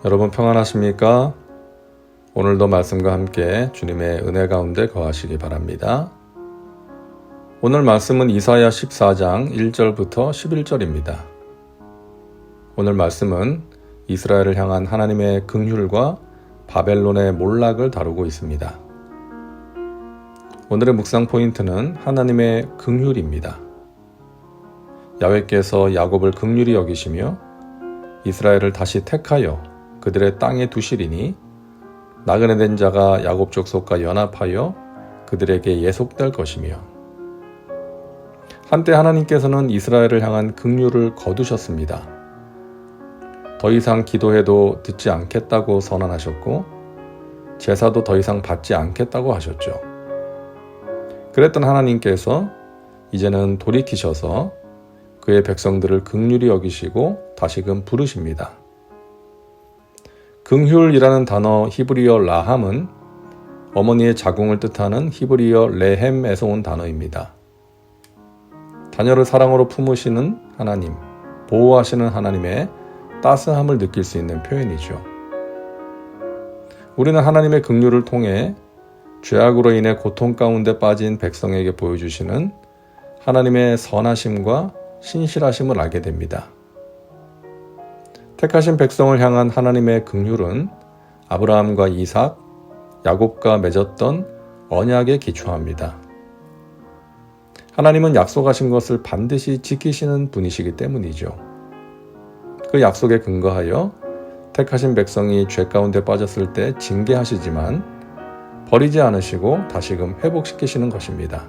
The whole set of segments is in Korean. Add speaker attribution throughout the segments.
Speaker 1: 여러분 평안하십니까? 오늘도 말씀과 함께 주님의 은혜 가운데 거하시기 바랍니다. 오늘 말씀은 이사야 14장 1절부터 11절입니다. 오늘 말씀은 이스라엘을 향한 하나님의 긍휼과 바벨론의 몰락을 다루고 있습니다. 오늘의 묵상 포인트는 하나님의 긍휼입니다. 야훼께서 야곱을 긍휼히 여기시며 이스라엘을 다시 택하여 그들의 땅에 두시리니 나그네 된 자가 야곱 족속과 연합하여 그들에게 예속될 것이며, 한때 하나님께서는 이스라엘을 향한 긍휼을 거두셨습니다. 더 이상 기도해도 듣지 않겠다고 선언하셨고 제사도 더 이상 받지 않겠다고 하셨죠. 그랬던 하나님께서 이제는 돌이키셔서 그의 백성들을 긍휼히 여기시고 다시금 부르십니다. 긍휼이라는 단어 히브리어 라함은 어머니의 자궁을 뜻하는 히브리어 레헴에서 온 단어입니다. 자녀를 사랑으로 품으시는 하나님, 보호하시는 하나님의 따스함을 느낄 수 있는 표현이죠. 우리는 하나님의 긍휼을 통해 죄악으로 인해 고통 가운데 빠진 백성에게 보여주시는 하나님의 선하심과 신실하심을 알게 됩니다. 택하신 백성을 향한 하나님의 긍휼은 아브라함과 이삭, 야곱과 맺었던 언약에 기초합니다. 하나님은 약속하신 것을 반드시 지키시는 분이시기 때문이죠. 그 약속에 근거하여 택하신 백성이 죄 가운데 빠졌을 때 징계하시지만 버리지 않으시고 다시금 회복시키시는 것입니다.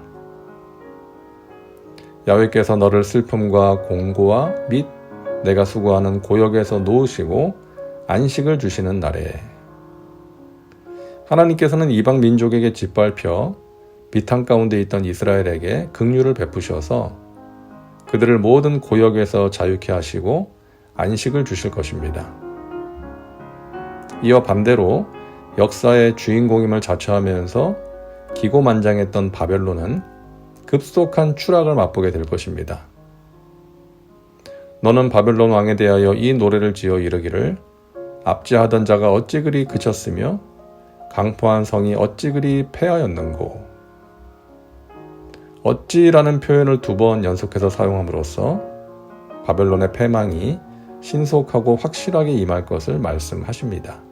Speaker 1: 야훼께서 너를 슬픔과 공고와 및 내가 수고하는 고역에서 놓으시고 안식을 주시는 날에, 하나님께서는 이방 민족에게 짓밟혀 비탄 가운데 있던 이스라엘에게 긍휼을 베푸셔서 그들을 모든 고역에서 자유케 하시고 안식을 주실 것입니다. 이와 반대로 역사의 주인공임을 자처하면서 기고만장했던 바벨론은 급속한 추락을 맛보게 될 것입니다. 너는 바벨론 왕에 대하여 이 노래를 지어 이르기를, 압제하던 자가 어찌 그리 그쳤으며 강포한 성이 어찌 그리 패하였는고. 어찌라는 표현을 2번 연속해서 사용함으로써 바벨론의 패망이 신속하고 확실하게 임할 것을 말씀하십니다.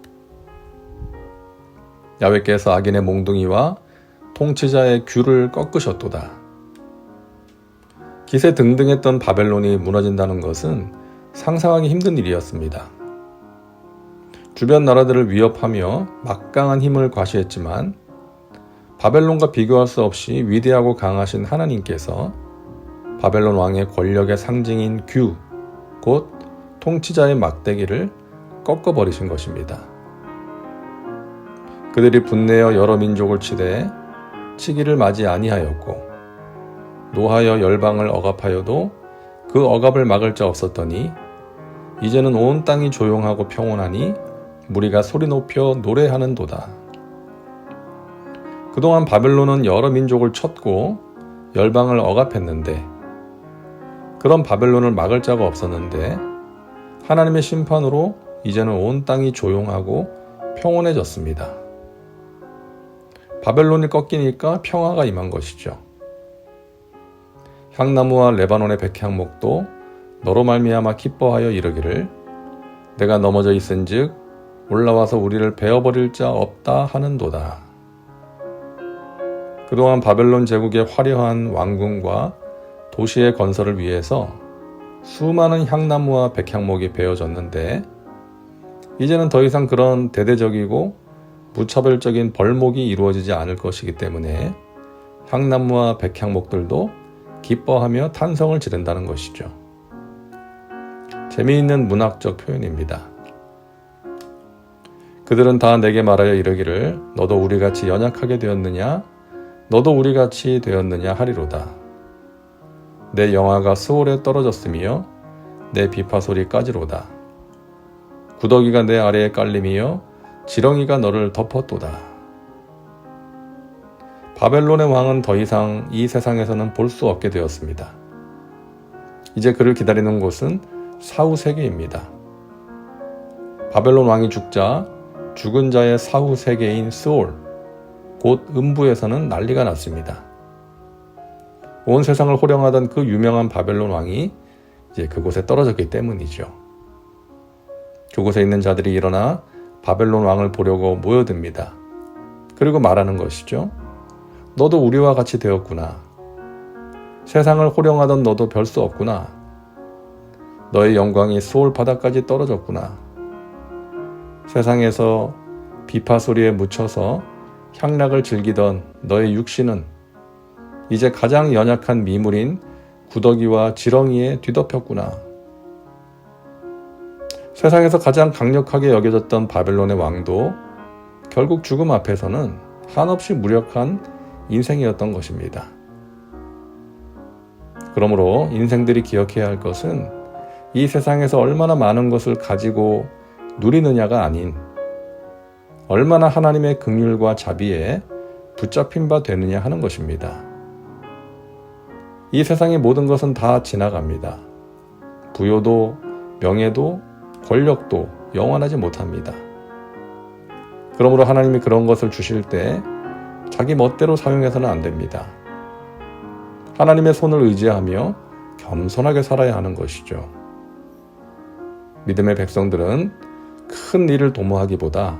Speaker 1: 야훼께서 악인의 몽둥이와 통치자의 귤을 꺾으셨도다. 기세 등등했던 바벨론이 무너진다는 것은 상상하기 힘든 일이었습니다. 주변 나라들을 위협하며 막강한 힘을 과시했지만 바벨론과 비교할 수 없이 위대하고 강하신 하나님께서 바벨론 왕의 권력의 상징인 규, 곧 통치자의 막대기를 꺾어버리신 것입니다. 그들이 분내어 여러 민족을 치되 치기를 맞이 아니하였고, 노하여 열방을 억압하여도 그 억압을 막을 자 없었더니 이제는 온 땅이 조용하고 평온하니 무리가 소리 높여 노래하는도다. 그동안 바벨론은 여러 민족을 쳤고 열방을 억압했는데, 그런 바벨론을 막을 자가 없었는데 하나님의 심판으로 이제는 온 땅이 조용하고 평온해졌습니다. 바벨론이 꺾이니까 평화가 임한 것이죠. 향나무와 레바논의 백향목도 너로 말미암아 기뻐하여 이르기를, 내가 넘어져 있은즉 올라와서 우리를 베어버릴 자 없다 하는도다. 그동안 바벨론 제국의 화려한 왕궁과 도시의 건설을 위해서 수많은 향나무와 백향목이 베어졌는데, 이제는 더 이상 그런 대대적이고 무차별적인 벌목이 이루어지지 않을 것이기 때문에 향나무와 백향목들도 기뻐하며 탄성을 지른다는 것이죠. 재미있는 문학적 표현입니다. 그들은 다 내게 말하여 이르기를, 너도 우리같이 연약하게 되었느냐? 너도 우리같이 되었느냐 하리로다. 내 영화가 수월에 떨어졌으며 내 비파솔이 까지로다. 구더기가 내 아래에 깔림이여 지렁이가 너를 덮었도다. 바벨론의 왕은 더 이상 이 세상에서는 볼 수 없게 되었습니다. 이제 그를 기다리는 곳은 사후 세계입니다. 바벨론 왕이 죽자 죽은 자의 사후 세계인 스올, 곧 음부에서는 난리가 났습니다. 온 세상을 호령하던 그 유명한 바벨론 왕이 이제 그곳에 떨어졌기 때문이죠. 그곳에 있는 자들이 일어나 바벨론 왕을 보려고 모여듭니다. 그리고 말하는 것이죠. 너도 우리와 같이 되었구나. 세상을 호령하던 너도 별 수 없구나. 너의 영광이 수올 바다까지 떨어졌구나. 세상에서 비파 소리에 묻혀서 향락을 즐기던 너의 육신은 이제 가장 연약한 미물인 구더기와 지렁이에 뒤덮였구나. 세상에서 가장 강력하게 여겨졌던 바벨론의 왕도 결국 죽음 앞에서는 한없이 무력한 인생이었던 것입니다. 그러므로 인생들이 기억해야 할 것은 이 세상에서 얼마나 많은 것을 가지고 누리느냐가 아닌 얼마나 하나님의 긍휼과 자비에 붙잡힌 바 되느냐 하는 것입니다. 이 세상의 모든 것은 다 지나갑니다. 부요도, 명예도, 권력도 영원하지 못합니다. 그러므로 하나님이 그런 것을 주실 때 자기 멋대로 사용해서는 안 됩니다. 하나님의 손을 의지하며 겸손하게 살아야 하는 것이죠. 믿음의 백성들은 큰 일을 도모하기보다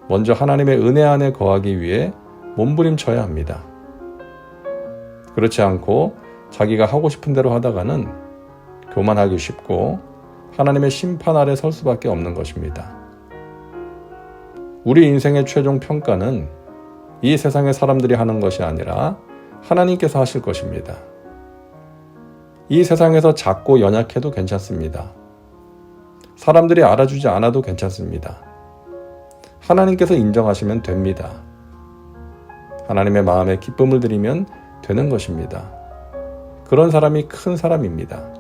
Speaker 1: 먼저 하나님의 은혜 안에 거하기 위해 몸부림쳐야 합니다. 그렇지 않고 자기가 하고 싶은 대로 하다가는 교만하기 쉽고 하나님의 심판 아래 설 수밖에 없는 것입니다. 우리 인생의 최종 평가는 이 세상의 사람들이 하는 것이 아니라 하나님께서 하실 것입니다. 이 세상에서 작고 연약해도 괜찮습니다. 사람들이 알아주지 않아도 괜찮습니다. 하나님께서 인정하시면 됩니다. 하나님의 마음에 기쁨을 드리면 되는 것입니다. 그런 사람이 큰 사람입니다.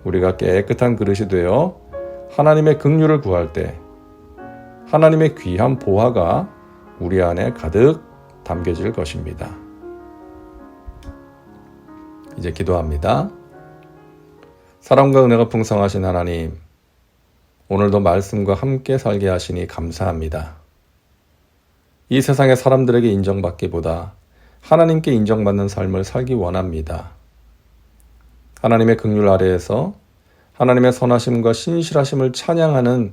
Speaker 1: 우리가 깨끗한 그릇이 되어 하나님의 긍휼을 구할 때 하나님의 귀한 보화가 우리 안에 가득 담겨질 것입니다. 이제 기도합니다. 사랑과 은혜가 풍성하신 하나님, 오늘도 말씀과 함께 살게 하시니 감사합니다. 이 세상의 사람들에게 인정받기보다 하나님께 인정받는 삶을 살기 원합니다. 하나님의 긍휼 아래에서 하나님의 선하심과 신실하심을 찬양하는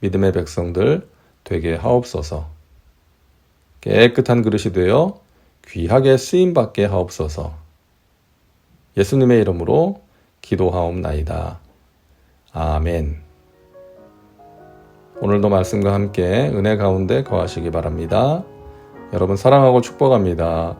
Speaker 1: 믿음의 백성들 되게 하옵소서. 깨끗한 그릇이 되어 귀하게 쓰임받게 하옵소서. 예수님의 이름으로 기도하옵나이다. 아멘. 오늘도 말씀과 함께 은혜 가운데 거하시기 바랍니다. 여러분 사랑하고 축복합니다.